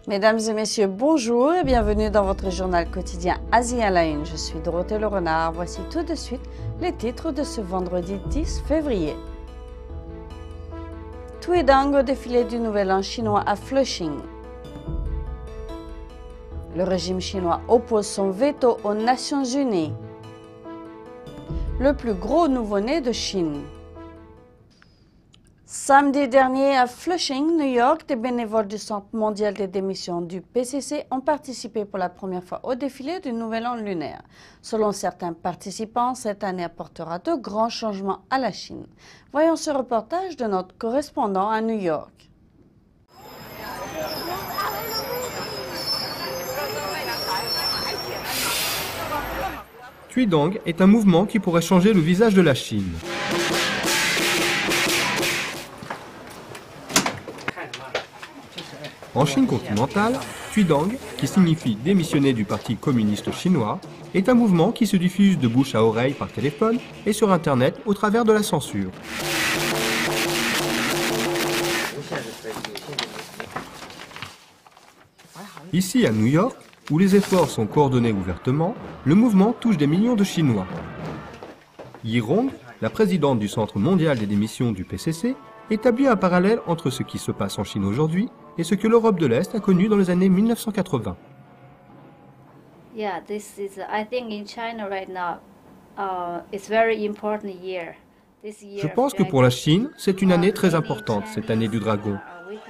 Mesdames et messieurs, bonjour et bienvenue dans votre journal quotidien Asie à la une. Je suis Dorothée Le Renard. Voici tout de suite les titres de ce vendredi 10 février. Tweedang au défilé du Nouvel An chinois à Flushing. Le régime chinois oppose son veto aux Nations Unies. Le plus gros nouveau-né de Chine. Samedi dernier à Flushing, New York, des bénévoles du Centre mondial des démissions du PCC ont participé pour la première fois au défilé du Nouvel An lunaire. Selon certains participants, cette année apportera de grands changements à la Chine. Voyons ce reportage de notre correspondant à New York. Tweedang est un mouvement qui pourrait changer le visage de la Chine. En Chine continentale, Tweedang, qui signifie démissionner du Parti communiste chinois, est un mouvement qui se diffuse de bouche à oreille par téléphone et sur Internet au travers de la censure. Ici à New York, où les efforts sont coordonnés ouvertement, le mouvement touche des millions de Chinois. Yi Rong, la présidente du Centre mondial des démissions du PCC, établit un parallèle entre ce qui se passe en Chine aujourd'hui et ce que l'Europe de l'Est a connu dans les années 1980. Je pense que pour la Chine, c'est une année très importante, cette année du dragon.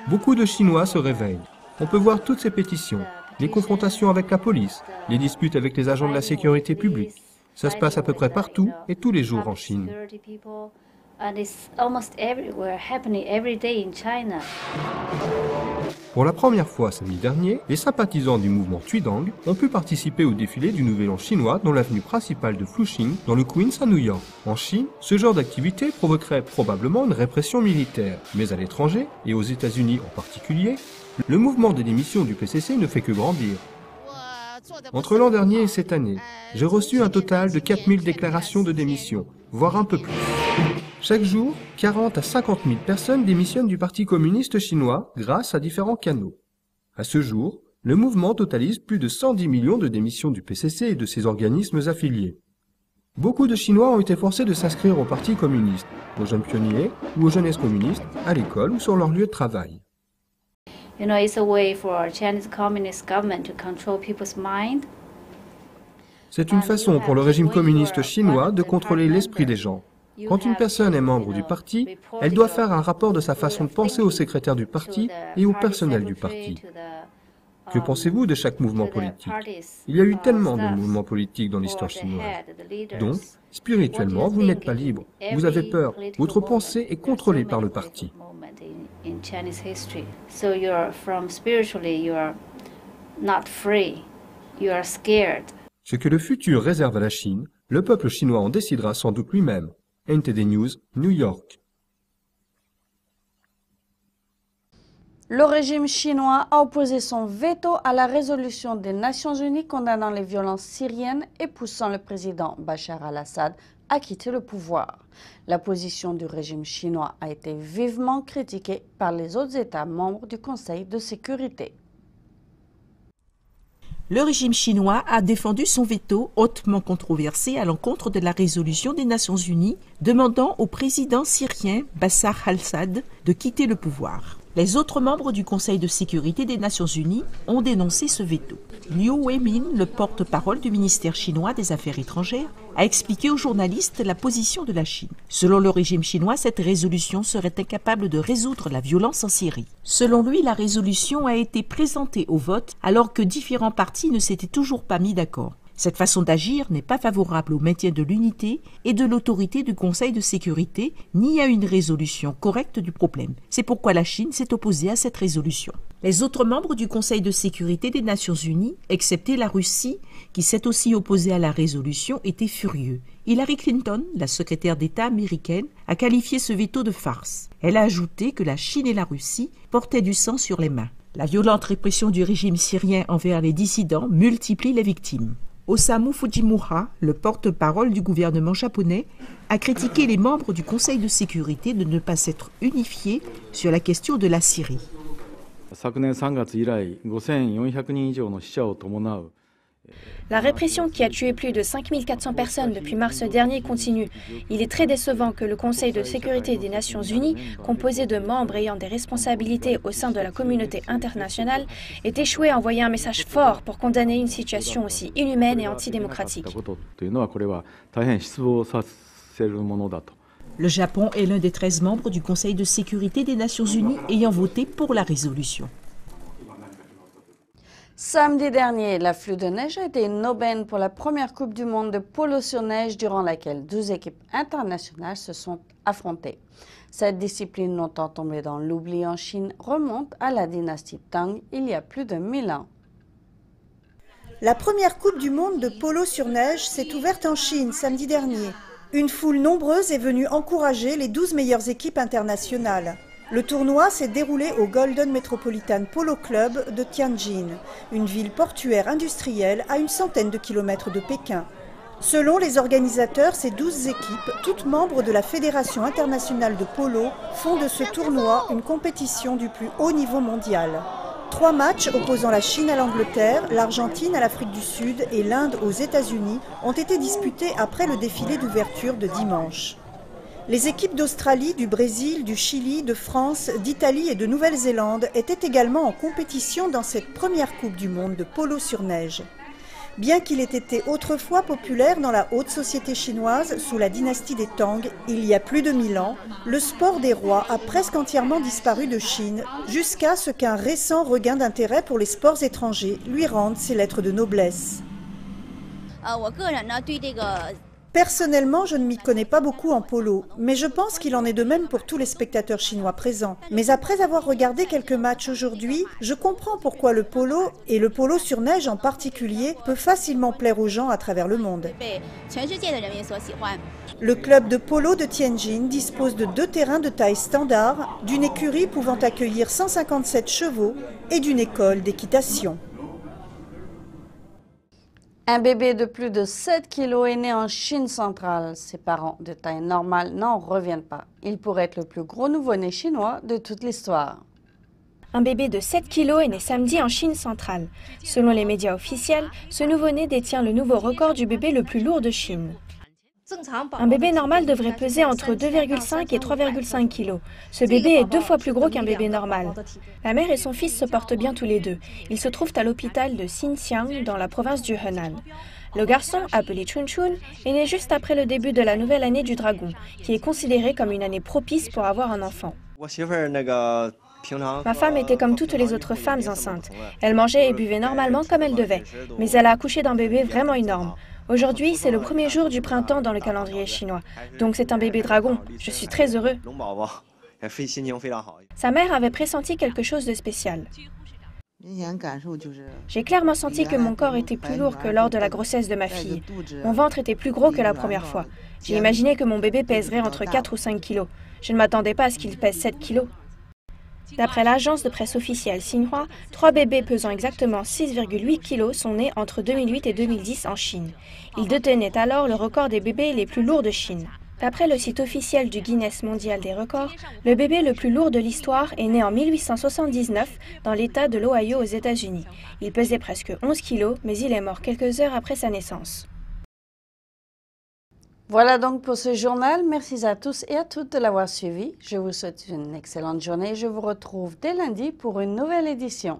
Beaucoup de Chinois se réveillent. On peut voir toutes ces pétitions, les confrontations avec la police, les disputes avec les agents de la sécurité publique. Ça se passe à peu près partout et tous les jours en Chine. Pour la première fois samedi dernier, les sympathisants du mouvement Tweedang ont pu participer au défilé du Nouvel An chinois dans l'avenue principale de Flushing, dans le Queens à New York. En Chine, ce genre d'activité provoquerait probablement une répression militaire. Mais à l'étranger, et aux États-Unis en particulier, le mouvement des démissions du PCC ne fait que grandir. Entre l'an dernier et cette année, j'ai reçu un total de 4000 déclarations de démission, voire un peu plus. Chaque jour, 40 à 50 000 personnes démissionnent du Parti communiste chinois grâce à différents canaux. À ce jour, le mouvement totalise plus de 110 millions de démissions du PCC et de ses organismes affiliés. Beaucoup de Chinois ont été forcés de s'inscrire au Parti communiste, aux jeunes pionniers ou aux jeunesses communistes, à l'école ou sur leur lieu de travail. C'est une façon pour le régime communiste chinois de contrôler l'esprit des gens. Quand une personne est membre du parti, elle doit faire un rapport de sa façon de penser au secrétaire du parti et au personnel du parti. Que pensez-vous de chaque mouvement politique? Il y a eu tellement de mouvements politiques dans l'histoire chinoise. Donc, spirituellement, vous n'êtes pas libre, vous avez peur, votre pensée est contrôlée par le parti. Ce que le futur réserve à la Chine, le peuple chinois en décidera sans doute lui-même. NTD News, New York. Le régime chinois a opposé son veto à la résolution des Nations Unies condamnant les violences syriennes et poussant le président Bachar al-Assad à quitter le pouvoir. La position du régime chinois a été vivement critiquée par les autres États membres du Conseil de sécurité. Le régime chinois a défendu son veto hautement controversé à l'encontre de la résolution des Nations Unies demandant au président syrien Bachar al-Assad de quitter le pouvoir. Les autres membres du Conseil de sécurité des Nations Unies ont dénoncé ce veto. Liu Weimin, le porte-parole du ministère chinois des Affaires étrangères, a expliqué aux journalistes la position de la Chine. Selon le régime chinois, cette résolution serait incapable de résoudre la violence en Syrie. Selon lui, la résolution a été présentée au vote alors que différents partis ne s'étaient toujours pas mis d'accord. Cette façon d'agir n'est pas favorable au maintien de l'unité et de l'autorité du Conseil de sécurité, ni à une résolution correcte du problème. C'est pourquoi la Chine s'est opposée à cette résolution. Les autres membres du Conseil de sécurité des Nations Unies, excepté la Russie, qui s'est aussi opposée à la résolution, étaient furieux. Hillary Clinton, la secrétaire d'État américaine, a qualifié ce veto de farce. Elle a ajouté que la Chine et la Russie portaient du sang sur les mains. La violente répression du régime syrien envers les dissidents multiplie les victimes. Osamu Fujimura, le porte-parole du gouvernement japonais, a critiqué les membres du Conseil de sécurité de ne pas s'être unifiés sur la question de la Syrie. La répression qui a tué plus de 5400 personnes depuis mars dernier continue. Il est très décevant que le Conseil de sécurité des Nations Unies, composé de membres ayant des responsabilités au sein de la communauté internationale, ait échoué à envoyer un message fort pour condamner une situation aussi inhumaine et antidémocratique. Le Japon est l'un des 13 membres du Conseil de sécurité des Nations Unies ayant voté pour la résolution. Samedi dernier, l'afflux de neige a été une aubaine pour la première Coupe du Monde de polo sur neige durant laquelle 12 équipes internationales se sont affrontées. Cette discipline longtemps tombée dans l'oubli en Chine remonte à la dynastie Tang il y a plus de 1000 ans. La première Coupe du Monde de polo sur neige s'est ouverte en Chine samedi dernier. Une foule nombreuse est venue encourager les 12 meilleures équipes internationales. Le tournoi s'est déroulé au Golden Metropolitan Polo Club de Tianjin, une ville portuaire industrielle à une centaine de kilomètres de Pékin. Selon les organisateurs, ces 12 équipes, toutes membres de la Fédération internationale de polo, font de ce tournoi une compétition du plus haut niveau mondial. 3 matchs opposant la Chine à l'Angleterre, l'Argentine à l'Afrique du Sud et l'Inde aux États-Unis ont été disputés après le défilé d'ouverture de dimanche. Les équipes d'Australie, du Brésil, du Chili, de France, d'Italie et de Nouvelle-Zélande étaient également en compétition dans cette première Coupe du Monde de polo sur neige. Bien qu'il ait été autrefois populaire dans la haute société chinoise sous la dynastie des Tang, il y a plus de 1000 ans, le sport des rois a presque entièrement disparu de Chine, jusqu'à ce qu'un récent regain d'intérêt pour les sports étrangers lui rende ses lettres de noblesse. Personnellement, je ne m'y connais pas beaucoup en polo, mais je pense qu'il en est de même pour tous les spectateurs chinois présents. Mais après avoir regardé quelques matchs aujourd'hui, je comprends pourquoi le polo, et le polo sur neige en particulier, peut facilement plaire aux gens à travers le monde. Le club de polo de Tianjin dispose de 2 terrains de taille standard, d'une écurie pouvant accueillir 157 chevaux et d'une école d'équitation. Un bébé de plus de 7 kilos est né en Chine centrale. Ses parents de taille normale n'en reviennent pas. Il pourrait être le plus gros nouveau-né chinois de toute l'histoire. Un bébé de 7 kilos est né samedi en Chine centrale. Selon les médias officiels, ce nouveau-né détient le nouveau record du bébé le plus lourd de Chine. Un bébé normal devrait peser entre 2,5 et 3,5 kg. Ce bébé est 2 fois plus gros qu'un bébé normal. La mère et son fils se portent bien tous les deux. Ils se trouvent à l'hôpital de Xinxiang, dans la province du Henan. Le garçon, appelé Chunchun, est né juste après le début de la nouvelle année du dragon, qui est considérée comme une année propice pour avoir un enfant. Ma femme était comme toutes les autres femmes enceintes. Elle mangeait et buvait normalement comme elle devait, mais elle a accouché d'un bébé vraiment énorme. Aujourd'hui, c'est le premier jour du printemps dans le calendrier chinois, donc c'est un bébé dragon. Je suis très heureux. Sa mère avait pressenti quelque chose de spécial. J'ai clairement senti que mon corps était plus lourd que lors de la grossesse de ma fille. Mon ventre était plus gros que la première fois. J'ai imaginé que mon bébé pèserait entre 4 ou 5 kilos. Je ne m'attendais pas à ce qu'il pèse 7 kilos. D'après l'agence de presse officielle Xinhua, 3 bébés pesant exactement 6,8 kg sont nés entre 2008 et 2010 en Chine. Ils détenaient alors le record des bébés les plus lourds de Chine. D'après le site officiel du Guinness mondial des records, le bébé le plus lourd de l'histoire est né en 1879 dans l'État de l'Ohio aux États-Unis. Il pesait presque 11 kg, mais il est mort quelques heures après sa naissance. Voilà donc pour ce journal. Merci à tous et à toutes de l'avoir suivi. Je vous souhaite une excellente journée et je vous retrouve dès lundi pour une nouvelle édition.